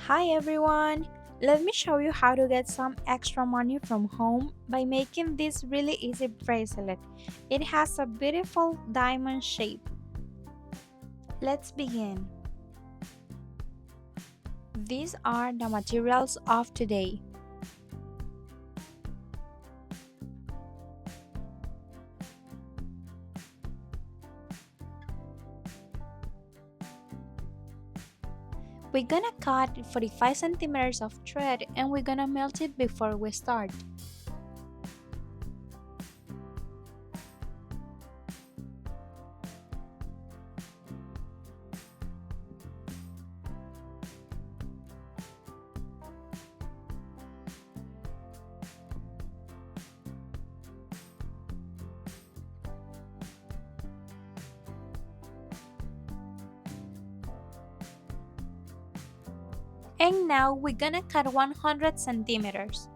Hi everyone! Let me show you how to get some extra money from home by making this really easy bracelet. It has a beautiful diamond shape. Let's begin. These are the materials of today. We're gonna cut 45 centimeters of thread and we're gonna melt it before we start. And now we're gonna cut 100 centimeters.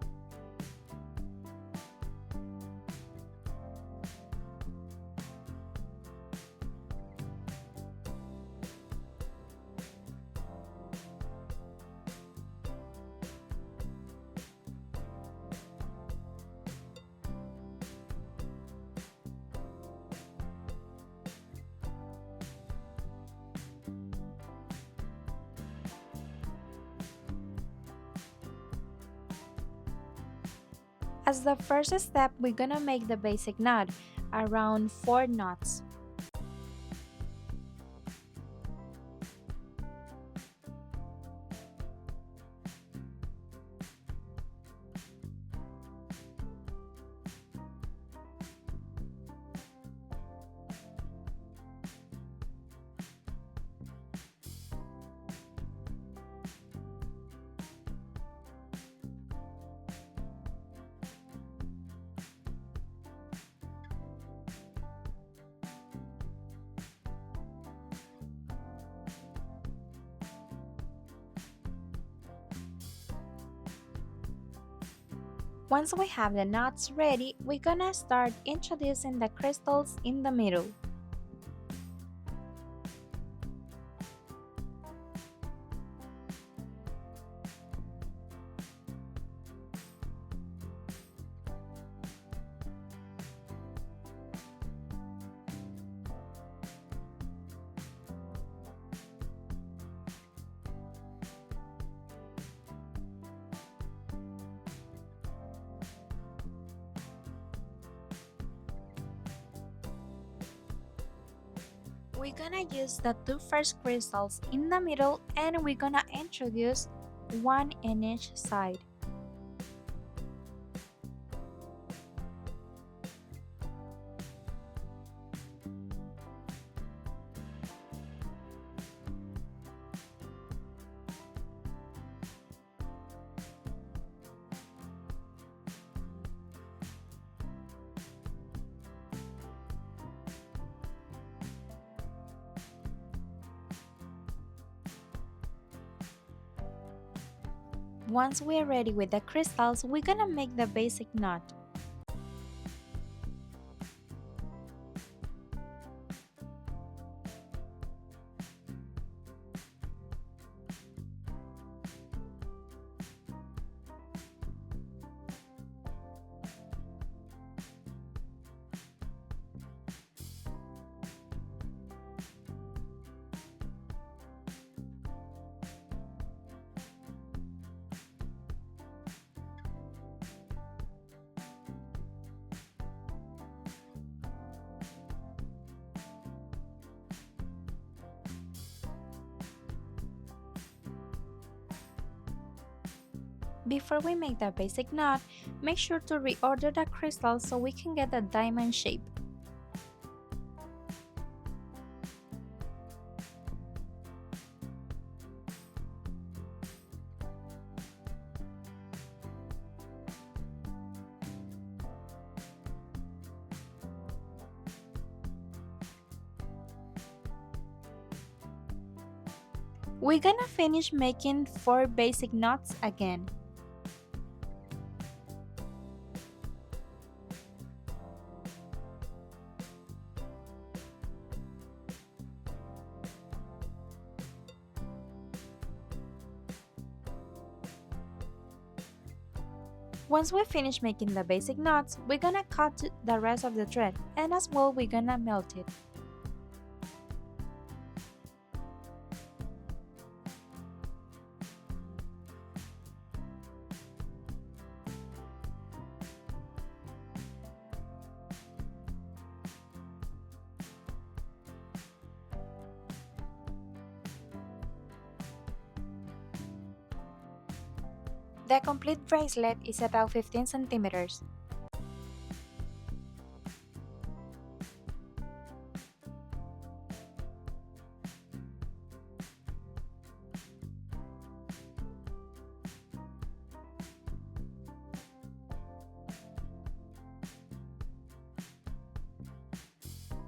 As the first step, we're gonna make the basic knot, around 4 knots. Once we have the knots ready, we're gonna start introducing the crystals in the middle. We're gonna use the two first crystals in the middle and we're gonna introduce one in each side. Once we're ready with the crystals, we're gonna make the basic knot. Before we make the basic knot, make sure to reorder the crystals so we can get the diamond shape. We're gonna finish making 4 basic knots again. Once we finish making the basic knots, we're gonna cut the rest of the thread, and as well we're gonna melt it. The complete bracelet is about 15 centimeters.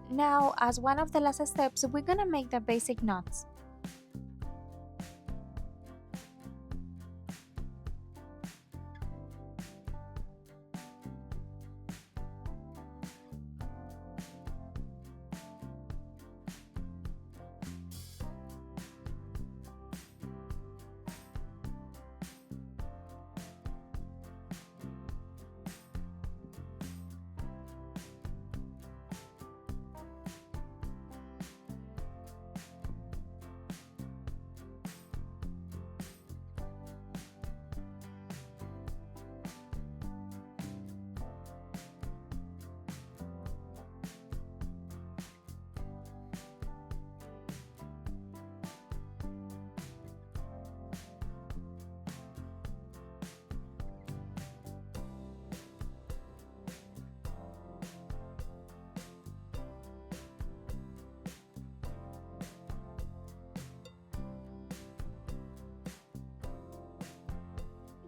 Now, as one of the last steps, we're gonna make the basic knots.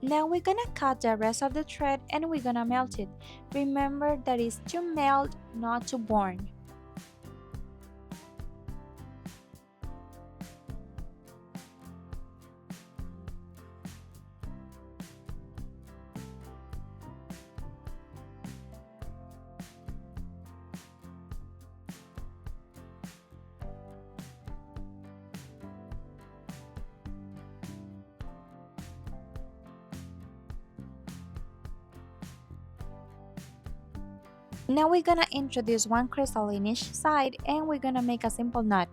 Now we're gonna cut the rest of the thread and we're gonna melt it. Remember that it's to melt, not to burn. Now we're gonna introduce one crystal in each side and we're gonna make a simple knot.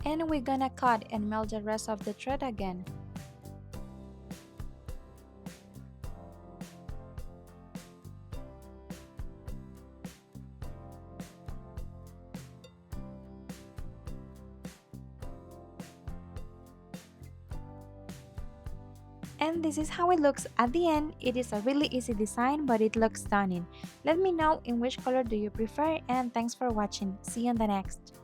And we're gonna cut and melt the rest of the thread again. And this is how it looks at the end. It is a really easy design, but it looks stunning. Let me know in which color do you prefer, and thanks for watching. See you on the next.